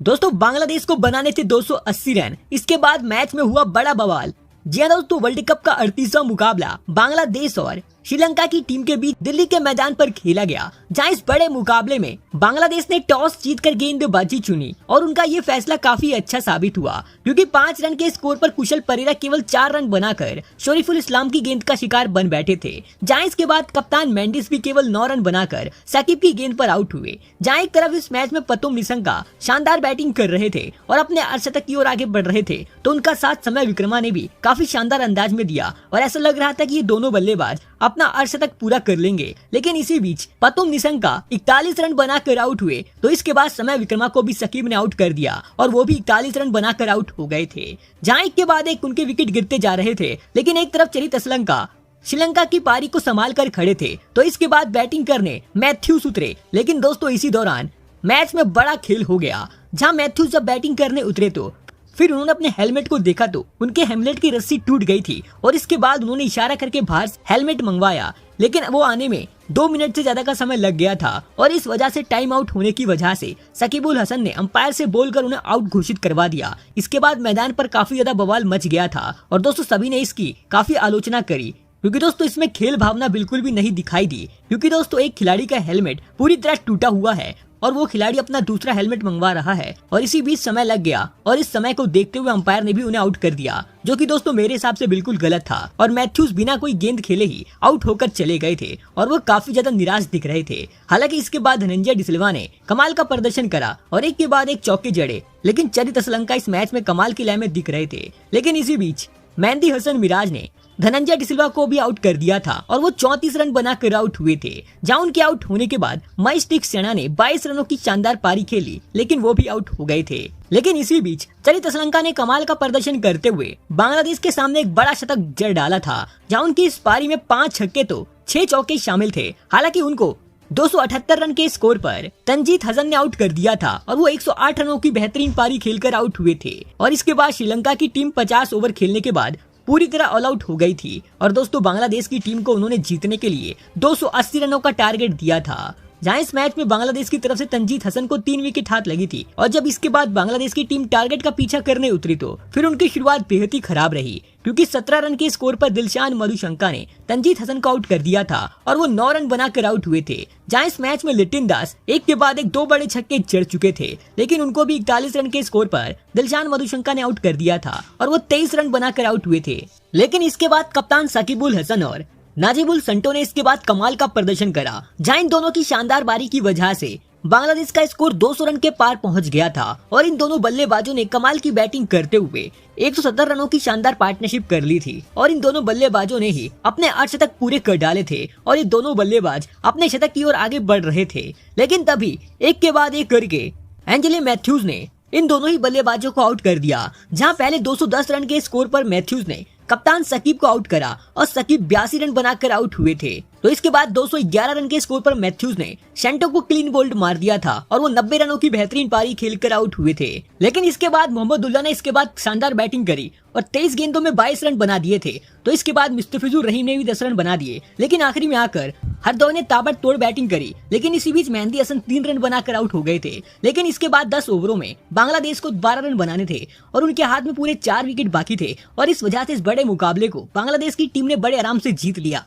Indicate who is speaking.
Speaker 1: दोस्तों बांग्लादेश को बनाने थे 280 रन। इसके बाद मैच में हुआ बड़ा बवाल। जी हाँ दोस्तों, वर्ल्ड कप का 38वां मुकाबला बांग्लादेश और श्रीलंका की टीम के बीच दिल्ली के मैदान पर खेला गया, जहां इस बड़े मुकाबले में बांग्लादेश ने टॉस जीतकर गेंदबाजी चुनी और उनका ये फैसला काफी अच्छा साबित हुआ, क्योंकि 5 रन के स्कोर पर कुशल परेरा केवल 4 रन बनाकर शरीफुल इस्लाम की गेंद का शिकार बन बैठे थे। जहां इसके बाद कप्तान मेंडिस भी केवल 9 रन बनाकर साकिब की गेंद पर आउट हुए। जहां एक तरफ इस मैच में पतुम निसंगा शानदार बैटिंग कर रहे थे और अपने अर्धशतक की ओर आगे बढ़ रहे थे, तो उनका साथ समय विक्रमा ने भी काफी शानदार अंदाज में दिया और ऐसा लग रहा था कि ये दोनों बल्लेबाज अपना अर्धशतक पूरा कर लेंगे। लेकिन इसी बीच पतुम निसंगा 41 रन बनाकर आउट हुए, तो इसके बाद समय विक्रमा को भी सकीब ने आउट कर दिया और वो भी 41 रन बनाकर आउट हो गए थे। जहां एक के बाद एक उनके विकेट गिरते जा रहे थे, लेकिन एक तरफ चरित असलंका श्रीलंका की पारी को संभाल कर खड़े थे, तो इसके बाद बैटिंग करने मैथ्यूज उतरे। लेकिन दोस्तों इसी दौरान मैच में बड़ा खेल हो गया। जहां मैथ्यूज जब बैटिंग करने उतरे तो फिर उन्होंने अपने हेलमेट को देखा तो उनके हेलमेट की रस्सी टूट गई थी और इसके बाद उन्होंने इशारा करके बाहर से हेलमेट मंगवाया, लेकिन वो आने में 2 मिनट से ज्यादा का समय लग गया था और इस वजह से टाइम आउट होने की वजह से सकीबुल हसन ने अंपायर से बोलकर उन्हें आउट घोषित करवा दिया। इसके बाद मैदान पर काफी ज्यादा बवाल मच गया था और दोस्तों सभी ने इसकी काफी आलोचना करी, क्योंकि दोस्तों इसमें खेल भावना बिल्कुल भी नहीं दिखाई दी। क्योंकि दोस्तों एक खिलाड़ी का हेलमेट पूरी तरह टूटा हुआ है और वो खिलाड़ी अपना दूसरा हेलमेट मंगवा रहा है और इसी बीच समय लग गया और इस समय को देखते हुए अंपायर ने भी उन्हें आउट कर दिया, जो कि दोस्तों मेरे हिसाब से बिल्कुल गलत था। और मैथ्यूज बिना कोई गेंद खेले ही आउट होकर चले गए थे और वो काफी ज्यादा निराश दिख रहे थे। हालांकि इसके बाद धनंजय डिसिल्वा ने कमाल का प्रदर्शन करा और एक के बाद एक चौके जड़े, लेकिन चरित असलंका इस मैच में कमाल की लय में दिख रहे थे। लेकिन इसी बीच मेहंदी हसन मिराज ने धनंजय डिसिल्वा को भी आउट कर दिया था और वो 34 रन बनाकर आउट हुए थे। जहां उनके आउट होने के बाद महेश सेना ने 22 रनों की शानदार पारी खेली, लेकिन वो भी आउट हो गए थे। लेकिन इसी बीच चरित असलंका ने कमाल का प्रदर्शन करते हुए बांग्लादेश के सामने एक बड़ा शतक जड़ डाला था। जहां उनकी इस पारी में 5 छक्के तो 6 चौके शामिल थे। हालांकि उनको 278 रन के स्कोर पर तंजीद हसन ने आउट कर दिया था और वो 108 रनों की बेहतरीन पारी खेलकर आउट हुए थे। और इसके बाद श्रीलंका की टीम 50 ओवर खेलने के बाद पूरी तरह ऑल आउट हो गई थी और दोस्तों बांग्लादेश की टीम को उन्होंने जीतने के लिए 280 रनों का टारगेट दिया था। जहां इस मैच में बांग्लादेश की तरफ से तंजीद हसन को 3 विकेट हाथ लगी थी और जब इसके बाद बांग्लादेश की टीम टारगेट का पीछा करने उतरी तो फिर उनकी शुरुआत बेहद ही खराब रही, क्योंकि 17 रन के स्कोर पर दिलशान मधुशंका ने तंजीद हसन को आउट कर दिया था और वो 9 रन बनाकर आउट हुए थे। जहां इस मैच में लिटिन दास एक के बाद एक 2 बड़े छक्के जड़ चुके थे, लेकिन उनको भी 41 रन के स्कोर पर दिलशान मधुशंका ने आउट कर दिया था और वो 23 रन बनाकर आउट हुए थे। लेकिन इसके बाद कप्तान सकीबुल हसन और नाजिबुल संटो ने इसके बाद कमाल का प्रदर्शन करा। जहां इन दोनों की शानदार बारी की वजह से बांग्लादेश का स्कोर 200 रन के पार पहुंच गया था और इन दोनों बल्लेबाजों ने कमाल की बैटिंग करते हुए 170 रनों की शानदार पार्टनरशिप कर ली थी और इन दोनों बल्लेबाजों ने ही अपने अर्धशतक पूरे कर डाले थे और ये दोनों बल्लेबाज अपने शतक की ओर आगे बढ़ रहे थे। लेकिन तभी एक के बाद एक करके एंजेलो मैथ्यूज ने इन दोनों ही बल्लेबाजों को आउट कर दिया। जहां पहले 210 रन के स्कोर पर मैथ्यूज ने कप्तान सकीब को आउट करा और सकीब 82 रन बनाकर आउट हुए थे। तो इसके बाद 211 रन के स्कोर पर मैथ्यूज ने शेंटो को क्लीन बोल्ड मार दिया था और वो 90 रनों की बेहतरीन पारी खेलकर आउट हुए थे। लेकिन इसके बाद मोहम्मदुल्लाह ने इसके बाद शानदार बैटिंग करी और 23 गेंदों में 22 रन बना दिए थे। तो इसके बाद मुस्तफिजुर रहीम ने भी 10 रन बना दिए, लेकिन आखिरी में आकर हरदौई ने ताबड़तोड़ बैटिंग करी, लेकिन इसी बीच मेहंदी हसन 3 रन बनाकर आउट हो गए थे। लेकिन इसके बाद 10 ओवरों में बांग्लादेश को 12 रन बनाने थे और उनके हाथ में पूरे 4 विकेट बाकी थे और इस वजह से इस बड़े मुकाबले को बांग्लादेश की टीम ने बड़े आराम से जीत लिया।